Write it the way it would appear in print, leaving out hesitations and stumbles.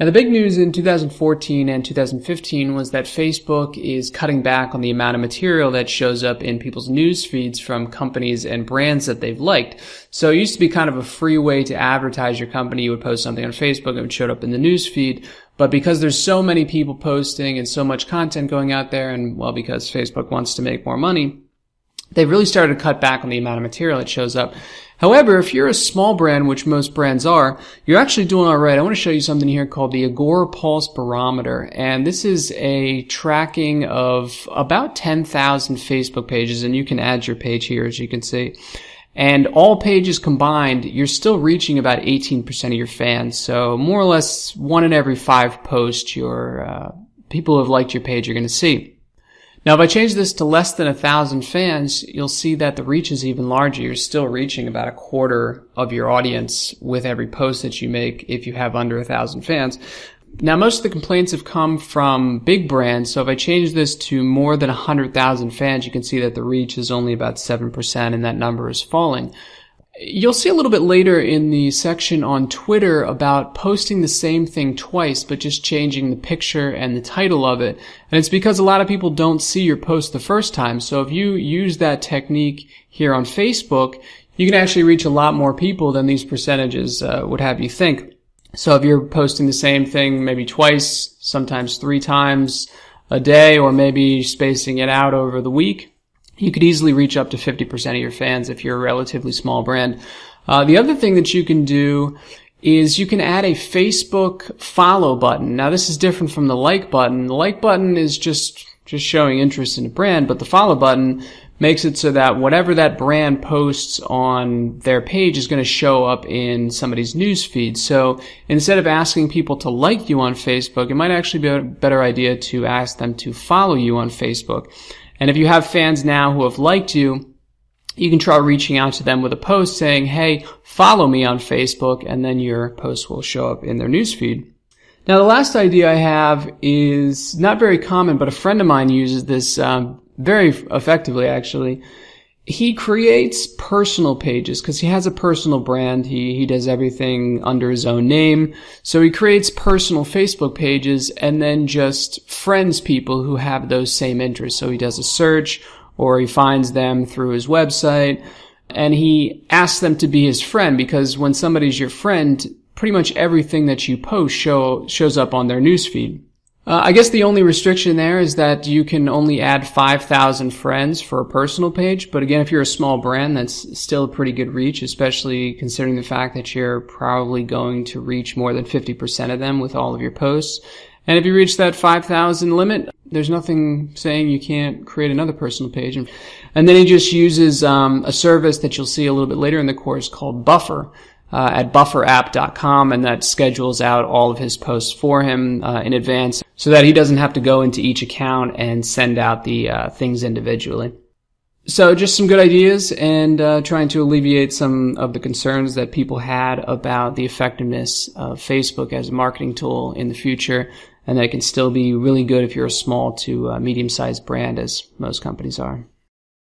Now, the big news in 2014 and 2015 was that Facebook is cutting back on the amount of material that shows up in people's news feeds from companies and brands that they've liked. So it used to be kind of a free way to advertise your company. You would post something on Facebook and it would show up in the news feed. But because there's so many people posting and so much content going out there, and well, because Facebook wants to make more money, they've really started to cut back on the amount of material that shows up. However, if you're a small brand, which most brands are, you're actually doing all right. I want to show you something here called the Agora Pulse Barometer. And this is a tracking of about 10,000 Facebook pages, and you can add your page here, as you can see. And all pages combined, you're still reaching about 18% of your fans. So more or less 1 in every 5 posts your people who have liked your page are going to see. Now, if I change this to less than 1,000 fans, you'll see that the reach is even larger. You're still reaching about a quarter of your audience with every post that you make if you have under 1,000 fans. Now, most of the complaints have come from big brands, so if I change this to more than 100,000 fans, you can see that the reach is only about 7% and that number is falling. You'll see a little bit later in the section on Twitter about posting the same thing twice, but just changing the picture and the title of it. And it's because a lot of people don't see your post the first time. So if you use that technique here on Facebook, you can actually reach a lot more people than these percentages would have you think. So if you're posting the same thing maybe twice, sometimes 3 times a day, or maybe spacing it out over the week, you could easily reach up to 50% of your fans if you're a relatively small brand. The other thing that you can do is you can add a Facebook follow button. Now, this is different from the like button. The like button is just showing interest in a brand, but the follow button makes it so that whatever that brand posts on their page is going to show up in somebody's news feed. So instead of asking people to like you on Facebook, it might actually be a better idea to ask them to follow you on Facebook. And if you have fans now who have liked you, you can try reaching out to them with a post saying, hey, follow me on Facebook, and then your post will show up in their newsfeed. Now, the last idea I have is not very common, but a friend of mine uses this very effectively, actually. He creates personal pages because he has a personal brand. He does everything under his own name. So he creates personal Facebook pages and then just friends people who have those same interests. So he does a search or he finds them through his website and he asks them to be his friend, because when somebody's your friend, pretty much everything that you post shows up on their newsfeed. I guess the only restriction there is that you can only add 5,000 friends for a personal page. But again, if you're a small brand, that's still a pretty good reach, especially considering the fact that you're probably going to reach more than 50% of them with all of your posts. And if you reach that 5,000 limit, there's nothing saying you can't create another personal page. And then he just uses a service that you'll see a little bit later in the course called Buffer. At bufferapp.com, and that schedules out all of his posts for him in advance so that he doesn't have to go into each account and send out the things individually. So just some good ideas and trying to alleviate some of the concerns that people had about the effectiveness of Facebook as a marketing tool in the future, and that it can still be really good if you're a small to medium-sized brand, as most companies are.